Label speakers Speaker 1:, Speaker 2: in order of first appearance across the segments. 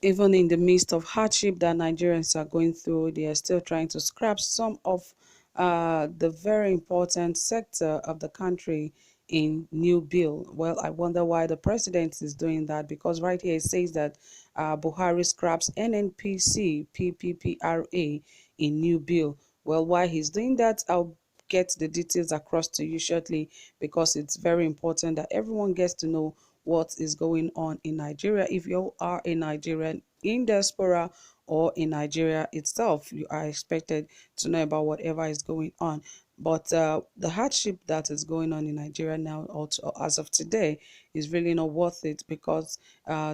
Speaker 1: Even in the midst of hardship that Nigerians are going through, they are still trying to scrap some of the very important sector of the country in new bill. Well, I wonder why the president is doing that, because right here it says that Buhari scraps Nnpc Pppra in new bill. Well, why he's doing that, I'll get the details across to you shortly, because it's very important that everyone gets to know what is going on in Nigeria. If you are a Nigerian in diaspora or in Nigeria itself, you are expected to know about whatever is going on. But the hardship that is going on in Nigeria now, also as of today, is really not worth it, because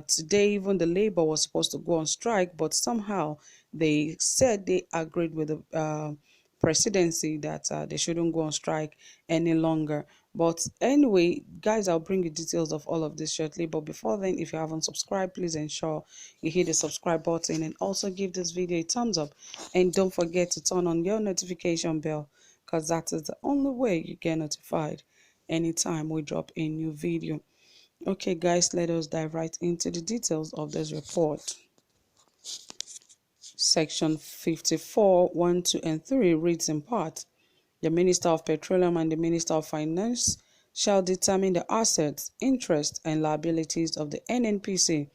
Speaker 1: today even the labor was supposed to go on strike, but somehow they said they agreed with the presidency that they shouldn't go on strike any longer. But anyway, guys, I'll bring you details of all of this shortly. But before then, if you haven't subscribed, please ensure you hit the subscribe button and also give this video a thumbs up. And don't forget to turn on your notification bell, because that is the only way you get notified anytime we drop a new video. Okay, guys, let us dive right into the details of this report. Section 54, 1, 2, and 3 reads in part: the Minister of Petroleum and the Minister of Finance shall determine the assets, interests, and liabilities of the Nnpc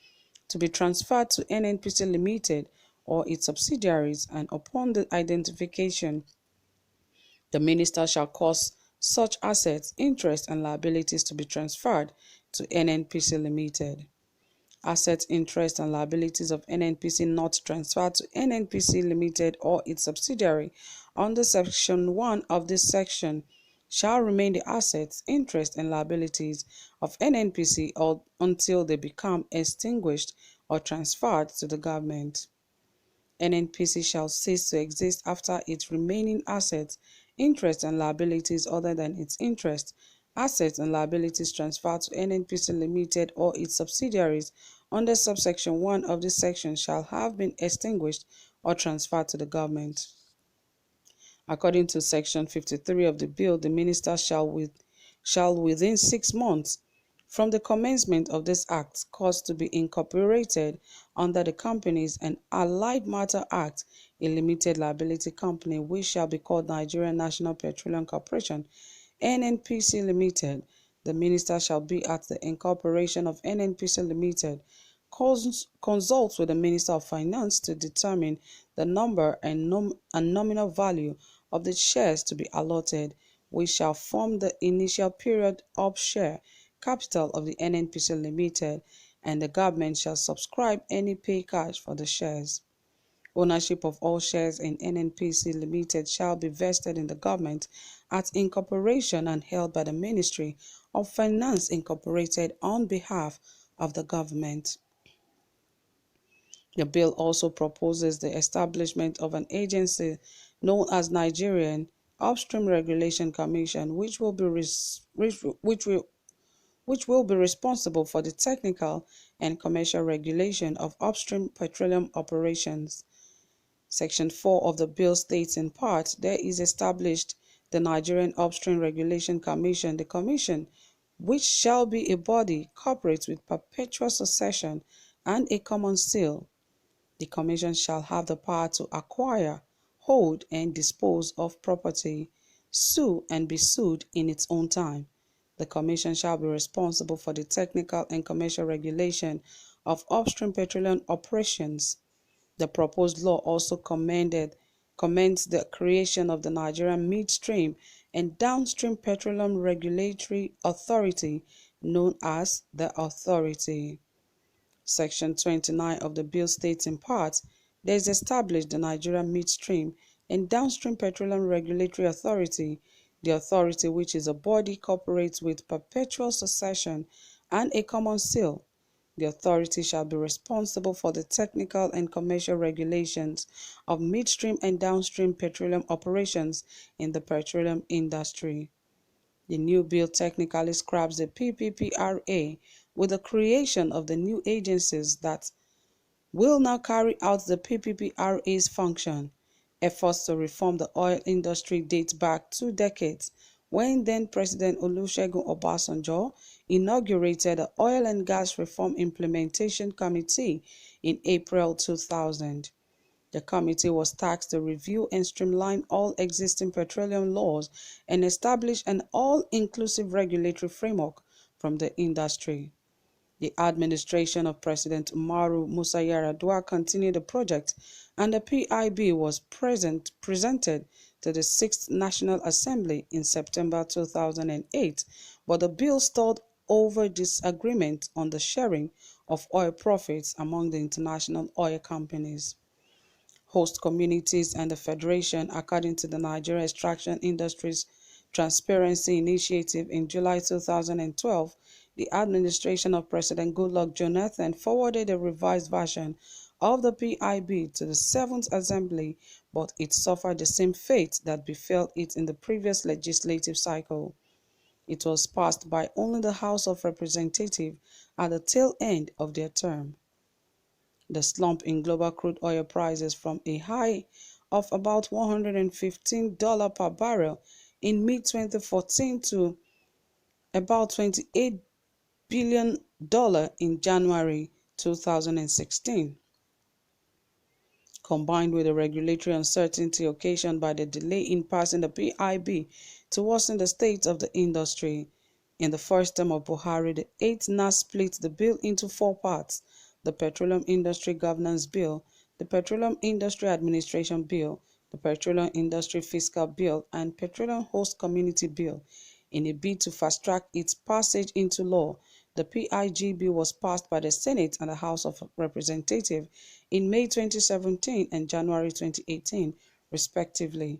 Speaker 1: to be transferred to Nnpc Limited or its subsidiaries, and upon the identification, the Minister shall cause such assets, interests, and liabilities to be transferred to Nnpc Limited. Assets, interests, and liabilities of Nnpc not transferred to Nnpc Limited or its subsidiary under Section 1 of this section shall remain the assets, interests, and liabilities of Nnpc or until they become extinguished or transferred to the government. Nnpc shall cease to exist after its remaining assets, interests, and liabilities other than its interests, assets, and liabilities transferred to Nnpc Limited or its subsidiaries under subsection 1 of this section shall have been extinguished or transferred to the government. According to Section 53 of the bill, the minister shall within 6 months from the commencement of this act cause to be incorporated under the Companies and Allied Matter Act a limited liability company, which shall be called Nigerian National Petroleum Corporation, Nnpc Limited. The minister shall be at the incorporation of Nnpc Limited. Consult with the Minister of Finance to determine the number and nominal value of the shares to be allotted, which shall form the initial period of share capital of the Nnpc Limited, and the government shall subscribe any pay cash for the shares. Ownership of all shares in Nnpc Limited shall be vested in the government at incorporation and held by the Ministry of Finance Incorporated on behalf of the government. The bill also proposes the establishment of an agency known as Nigerian Upstream Regulation Commission, which will be responsible for the technical and commercial regulation of upstream petroleum operations. Section 4 of the bill states in part, there is established the Nigerian Upstream Regulation Commission, the commission, which shall be a body corporate with perpetual succession and a common seal. The Commission shall have the power to acquire, hold, and dispose of property, sue and be sued in its own time. The Commission shall be responsible for the technical and commercial regulation of upstream petroleum operations. The proposed law also commends the creation of the Nigerian Midstream and Downstream Petroleum Regulatory Authority, known as the Authority. Section 29 of the bill states in part, there is established the Nigerian Midstream and Downstream Petroleum Regulatory Authority, the authority, which is a body corporate with perpetual succession and a common seal. The authority shall be responsible for the technical and commercial regulations of midstream and downstream petroleum operations in the petroleum industry. The new bill technically scraps the Pppra with the creation of the new agencies that will now carry out the Pppra's function. Efforts to reform the oil industry date back 2 decades, when then President Olusegun Obasanjo inaugurated the Oil and Gas Reform Implementation Committee in April 2000. The committee was tasked to review and streamline all existing petroleum laws and establish an all-inclusive regulatory framework from the industry. The administration of President Umaru Musa Yar'Adua continued the project, and the PIB was presented to the 6th National Assembly in September 2008, but the bill stalled over disagreement on the sharing of oil profits among the international oil companies, host communities, and the Federation, according to the Nigeria Extraction Industries Transparency Initiative. In July 2012, the administration of President Goodluck Jonathan forwarded a revised version of the PIB to the 7th Assembly, but it suffered the same fate that befell it in the previous legislative cycle. It was passed by only the House of Representatives at the tail end of their term. The slump in global crude oil prices from a high of about $115 per barrel in mid-2014 to about $28 billion in January 2016, combined with the regulatory uncertainty occasioned by the delay in passing the PIB to worsen the state of the industry. In the first term of Buhari, the 8th NAS split the bill into 4 parts: the Petroleum Industry Governance Bill, the Petroleum Industry Administration Bill, the Petroleum Industry Fiscal Bill, and Petroleum Host Community Bill. In a bid to fast-track its passage into law, the PIGB was passed by the Senate and the House of Representatives in May 2017 and January 2018, respectively.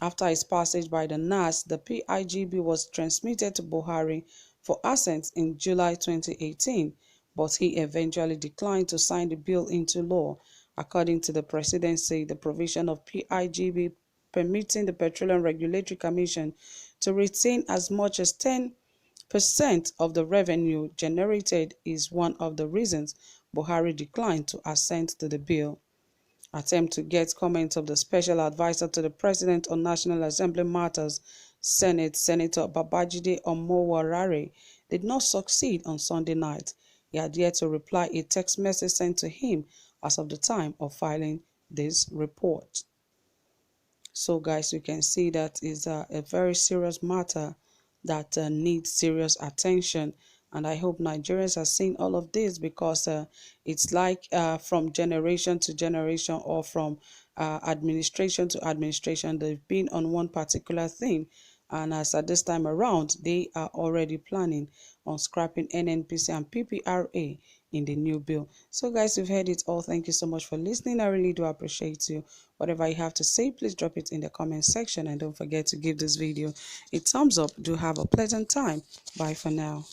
Speaker 1: After its passage by the NAS, the PIGB was transmitted to Buhari for assent in July 2018, but he eventually declined to sign the bill into law. According to the presidency, the provision of PIGB permitting the Petroleum Regulatory Commission to retain as much as 10% of the revenue generated is one of the reasons Buhari declined to assent to the bill. Attempt to get comments of the Special Advisor to the President on National Assembly Matters, Senator Babajide Omowarare, did not succeed on Sunday night. He had yet to reply a text message sent to him as of the time of filing this report. So guys, you can see that is a very serious matter that needs serious attention, and I hope Nigerians are seeing all of this, because it's like from generation to generation, or from administration to administration, they've been on one particular thing, and as at this time around, they are already planning on scrapping Nnpc and Pppra in the new bill. So guys, you've heard it all. Thank you so much for listening. I really do appreciate you. Whatever you have to say, please drop it in the comment section, and don't forget to give this video a thumbs up. Do have a pleasant time. Bye for now.